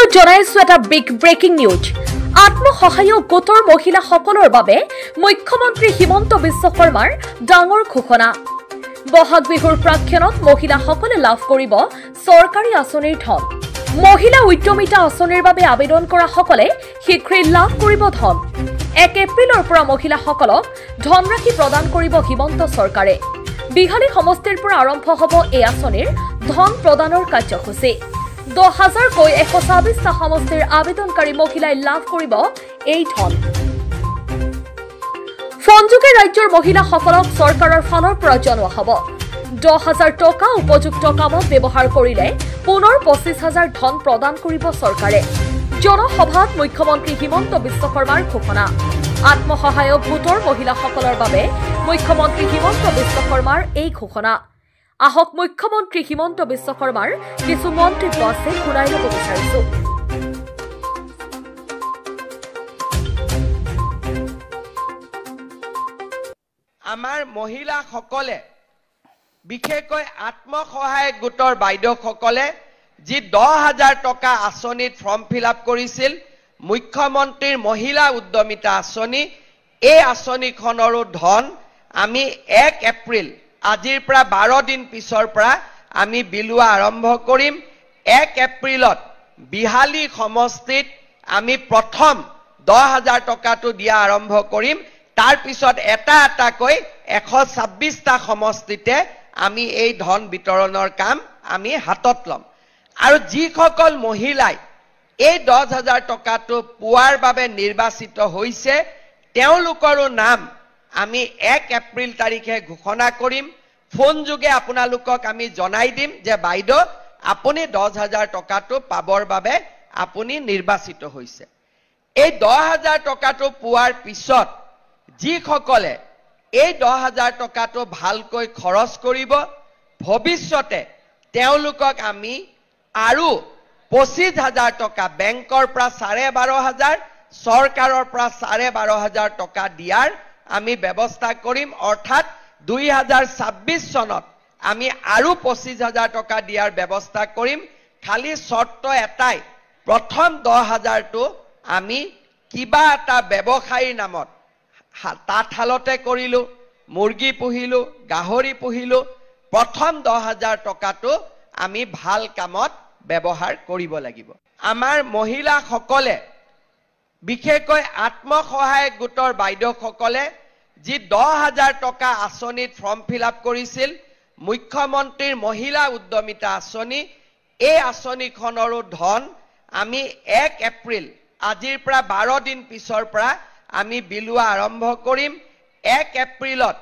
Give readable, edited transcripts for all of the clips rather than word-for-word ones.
আপোনালোকক জনাইছো এটা বিগ ব্ৰেকিং নিউজ। আত্মসহায়ক গোটৰ মহিলাসকলৰ বাবে মুখ্যমন্ত্ৰী হিমন্ত বিশ্ব শৰ্মাৰ ডাঙৰ ঘোষণা। বহাগ বিহুৰ প্ৰাক্ষণত মহিলাসকলে লাভ কৰিব চৰকাৰী আঁচনিৰ ধন। মহিলা উদ্যমিতা আঁচনিৰ বাবে আবেদন কৰা সকলে শীঘ্ৰেই লাভ কৰিব ধন। 1 এপ্ৰিলৰ পৰা মহিলাসকলক ধনৰাশি প্ৰদান কৰিব হিমন্ত চৰকাৰে। বিহালী সমষ্টিৰ পৰা আৰম্ভ হ'ব এই আঁচনিৰ ধন প্ৰদানৰ কাৰ্যসূচী। 10,000কৈ 124টা সমষ্টিৰ আবেদনকাৰী মহিলাই লাভ কৰিব এই ধন। ফোনযোগে ৰাজ্যৰ মহিলাসকলক চৰকাৰৰ ফালৰ পৰা জনোৱা হ'ব 10,000 টকা উপযুক্ত কামত ব্যৱহাৰ কৰিলে পুনৰ 25,000 ধন প্ৰদান কৰিব চৰকাৰে। জনসভাত মুখ্যমন্ত্ৰী হিমন্ত বিশ্ব শৰ্মাৰ ঘোষণা। আত্মসহায়ক গোটৰ মহিলাসকলৰ বাবে মুখ্যমন্ত্ৰী হিমন্ত বিশ্ব শৰ্মাৰ এই ঘোষণা। আহক মুখ্যমন্ত্ৰী হিমন্ত বিশ্ব শৰ্মাৰ কিছু মন্তব্য আছে শুনাই ল'ব বিচাৰিছো। আমাৰ মহিলাসকলে বিশেষকৈ আত্মসহায়ক গোটৰ বাইদেউসকলে যি 10,000 টকা আঁচনিত ফৰ্ম ফিল আপ কৰিছিল মুখ্যমন্ত্ৰীৰ মহিলা উদ্যমিতা আঁচনি, এই আঁচনিখনৰো ধন আমি 1 এপ্ৰিল আজিৰ পৰা 12 দিন পিছৰ পৰা আমি বিলোৱা আৰম্ভ কৰিম। 1 এপ্ৰিলত বিহালী সমষ্টিত আমি প্ৰথম 10,000 টকাটো দিয়া আৰম্ভ কৰিম। তাৰ পিছত এটা এটাকৈ 126টা সমষ্টিতে আমি এই ধন বিতৰণৰ কাম আমি হাতত ল'ম। আৰু যিসকল মহিলাই এই 10,000 টকাটো পোৱাৰ বাবে নিৰ্বাচিত হৈছে তেওঁলোকৰো নাম আমি 1 এপ্ৰিল তাৰিখে ঘোষণা কৰিম। ফোন যোগে আপোনালোকক আমি জনাই দিম যে বাইদেউ আপুনি 10,000 টকাটো পাবৰ বাবে আপুনি নিৰ্বাচিত হৈছে। এই 10,000 টকাটো পোৱাৰ পিছত যিসকলে এই 10,000 টকাটো ভালকৈ খৰচ কৰিব ভৱিষ্যতে তেওঁলোকক আমি আৰু 25,000 টকা বেংকৰ পৰা 12,500 চৰকাৰৰ পৰা 12,500 টকা দিয়াৰ আমি ব্যৱস্থা কৰিম। অৰ্থাৎ 2026 চনত আমি আৰু 25,000 টকা দিয়াৰ ব্যৱস্থা কৰিম। খালি চৰ্ত এটাই, প্ৰথম 10,000টো আমি কিবা এটা ব্যৱসায়ীৰ নামত তাঁতশালতে কৰিলো, মুৰ্গী পুহিলো, গাহৰি পুহিলো, প্ৰথম 10,000 টকাটো আমি ভাল কামত ব্যৱহাৰ কৰিব লাগিব। আমাৰ মহিলাসকলে বিশেষকৈ আত্মসহায়ক গোটৰ বাইদেউসকলে যি 10,000 টকা আঁচনিত ফৰ্ম ফিল আপ কৰিছিল মুখ্যমন্ত্ৰীৰ মহিলা উদ্যমিতা আঁচনি, এই আঁচনিখনৰো ধন আমি 1 এপ্ৰিল আজিৰ পৰা 12 দিন পিছৰ পৰা আমি বিলোৱা আৰম্ভ কৰিম। 1 এপ্ৰিলত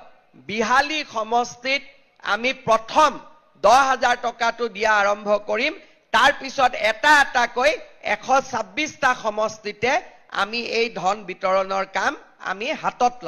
বিহালী সমষ্টিত আমি প্ৰথম 10,000 টকাটো দিয়া আৰম্ভ কৰিম। তাৰ পিছত এটা এটাকৈ 126টা সমষ্টিতে আমি এই ধন বিতৰণৰ কাম আমি হাতত ল'ম।